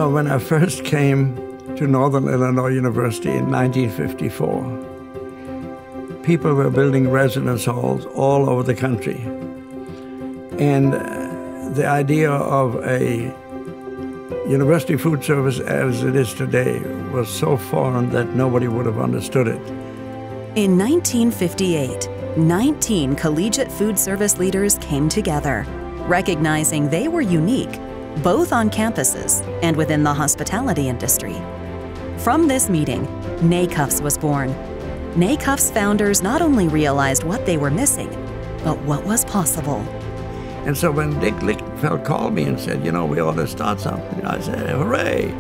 Well, when I first came to Northern Illinois University in 1954, people were building residence halls all over the country. And the idea of a university food service as it is today was so foreign that nobody would have understood it. In 1958, 19 collegiate food service leaders came together, recognizing they were unique, both on campuses and within the hospitality industry. From this meeting, NACUFS was born. NACUFS founders not only realized what they were missing, but what was possible. And so when Dick Lichtenfeld called me and said, you know, we ought to start something, I said, hooray!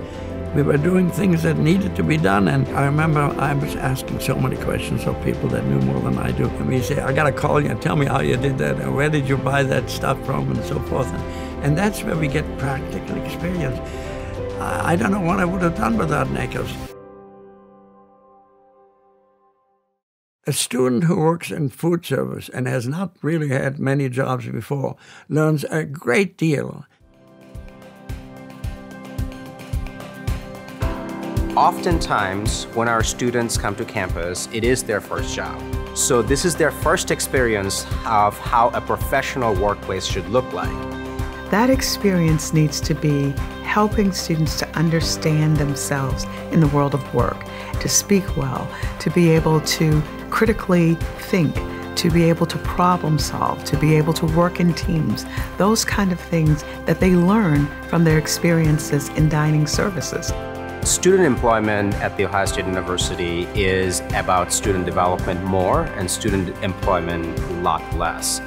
We were doing things that needed to be done, and I remember I was asking so many questions of people that knew more than I do. And he said, I got to call you and tell me how you did that, and where did you buy that stuff from, and so forth. And that's where we get practical experience. I don't know what I would have done without NACUFS. A student who works in food service and has not really had many jobs before learns a great deal. Oftentimes, when our students come to campus, it is their first job. So this is their first experience of how a professional workplace should look like. That experience needs to be helping students to understand themselves in the world of work, to speak well, to be able to critically think, to be able to problem solve, to be able to work in teams, those kind of things that they learn from their experiences in dining services. Student employment at The Ohio State University is about student development more and student employment a lot less.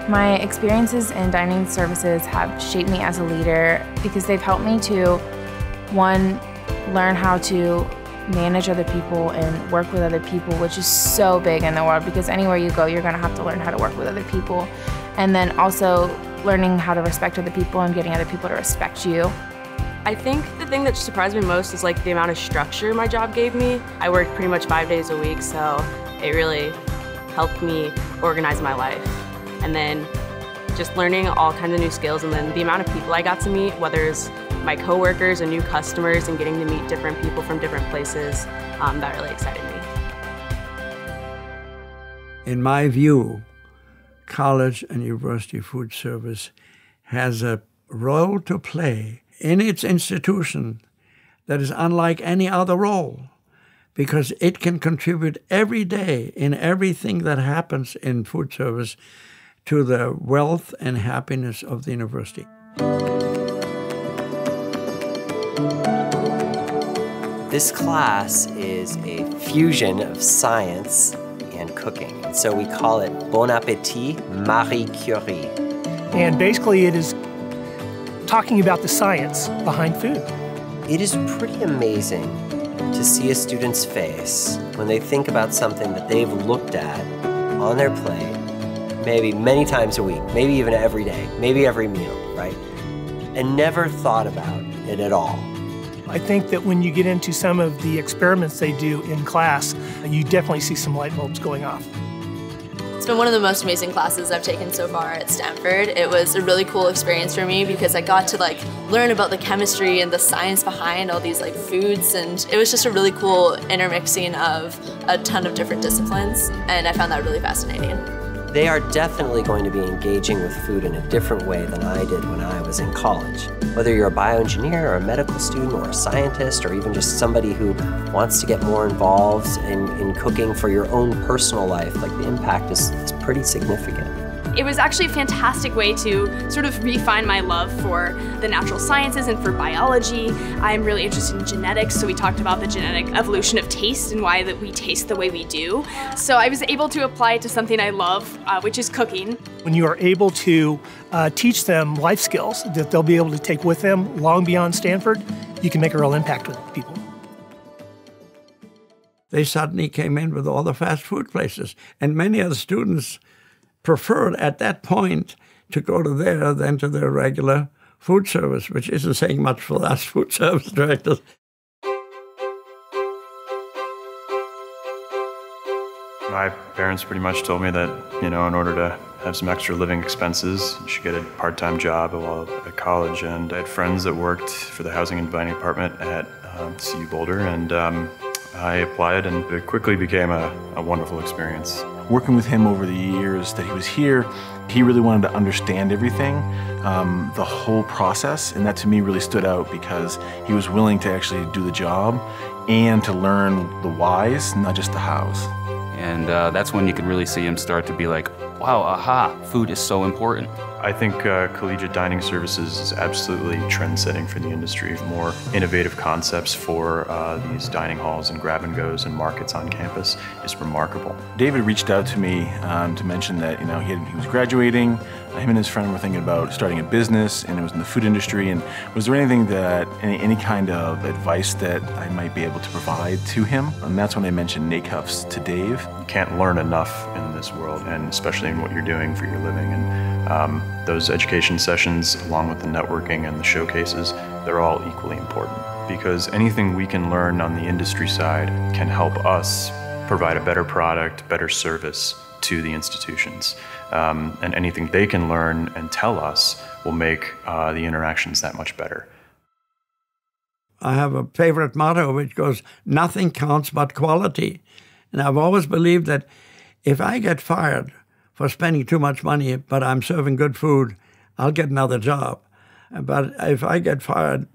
My experiences in dining services have shaped me as a leader because they've helped me to, one, learn how to manage other people and work with other people, which is so big in the world because anywhere you go, you're going to have to learn how to work with other people. And then also learning how to respect other people and getting other people to respect you. I think the thing that surprised me most is like the amount of structure my job gave me. I worked pretty much 5 days a week, so it really helped me organize my life. And then just learning all kinds of new skills, and then the amount of people I got to meet, whether it's my coworkers and new customers and getting to meet different people from different places, that really excited me. In my view, college and university food service has a role to play in its institution that is unlike any other role, because it can contribute every day in everything that happens in food service to the wealth and happiness of the university. This class is a fusion of science and cooking, and so we call it Bon Appetit Marie Curie. And basically it is talking about the science behind food. It is pretty amazing to see a student's face when they think about something that they've looked at on their plate, maybe many times a week, maybe even every day, maybe every meal, right? And never thought about it at all. I think that when you get into some of the experiments they do in class, you definitely see some light bulbs going off. It's been one of the most amazing classes I've taken so far at Stanford. It was a really cool experience for me because I got to learn about the chemistry and the science behind all these foods, and it was just a really cool intermixing of a ton of different disciplines, and I found that really fascinating. They are definitely going to be engaging with food in a different way than I did when I was in college. Whether you're a bioengineer or a medical student or a scientist or even just somebody who wants to get more involved in cooking for your own personal life, the impact is pretty significant. It was actually a fantastic way to sort of refine my love for the natural sciences and for biology. I'm really interested in genetics, so we talked about the genetic evolution of taste and why that we taste the way we do. So I was able to apply it to something I love, which is cooking. When you are able to teach them life skills that they'll be able to take with them long beyond Stanford, you can make a real impact with people. They suddenly came in with all the fast food places, and many of the students preferred at that point to go to there than to their regular food service, which isn't saying much for us food service directors. My parents pretty much told me that, in order to have some extra living expenses. You should get a part-time job while at college. And I had friends that worked for the Housing and Dining Department at CU Boulder, and I applied, and it quickly became a wonderful experience. Working with him over the years that he was here, he really wanted to understand everything, the whole process, and that to me really stood out because he was willing to actually do the job and to learn the whys, not just the hows. And that's when you could really see him start to be like, wow, aha, food is so important. I think collegiate dining services is absolutely trend-setting for the industry. More innovative concepts for these dining halls and grab-and-goes and markets on campus is remarkable. David reached out to me to mention that he was graduating. Him and his friend were thinking about starting a business, and it was in the food industry. And was there anything that, any kind of advice that I might be able to provide to him? And that's when I mentioned NACUFS to Dave. You can't learn enough in this world, and especially in what you're doing for your living. And those education sessions, along with the networking and the showcases, they're all equally important, because anything we can learn on the industry side can help us provide a better product, better service to the institutions. And anything they can learn and tell us will make the interactions that much better. I have a favorite motto which goes, nothing counts but quality. And I've always believed that if I get fired for spending too much money, but I'm serving good food, I'll get another job. But if I get fired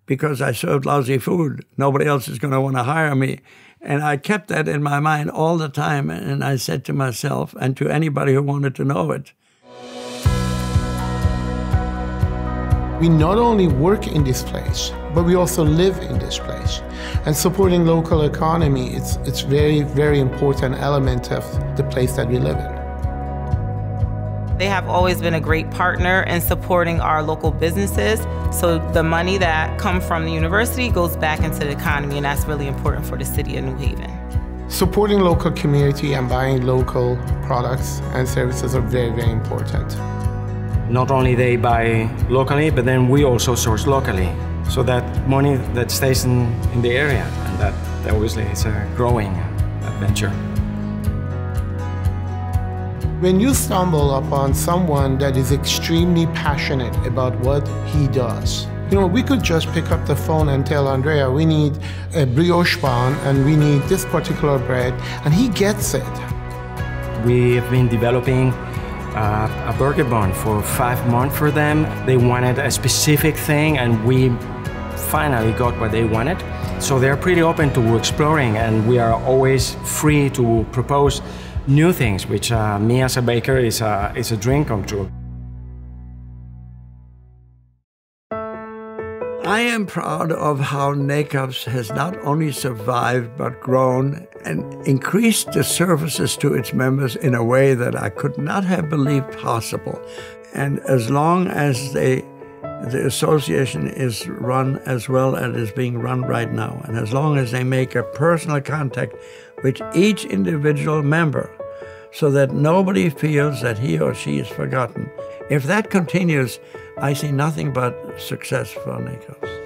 because I served lousy food, nobody else is going to want to hire me. And I kept that in my mind all the time, and I said to myself and to anybody who wanted to know it. We not only work in this place, but we also live in this place. And supporting local economy, it's very, very important element of the place that we live in. They have always been a great partner in supporting our local businesses. So the money that comes from the university goes back into the economy, and that's really important for the city of New Haven. Supporting local community and buying local products and services are very, very important. Not only they buy locally, but then we also source locally. So that money that stays in the area, and that obviously is a growing adventure. When you stumble upon someone that is extremely passionate about what he does, we could just pick up the phone and tell Andrea, we need a brioche bun and we need this particular bread, and he gets it. We have been developing a burger bun for 5 months for them. They wanted a specific thing, and we finally got what they wanted. So they're pretty open to exploring, and we are always free to propose new things, which me as a baker is a dream come true. I am proud of how NACUFS has not only survived but grown and increased the services to its members in a way that I could not have believed possible. And as long as the association is run as well as it is being run right now, and as long as they make a personal contact with each individual member so that nobody feels that he or she is forgotten, if that continues, I see nothing but success for NACUFS.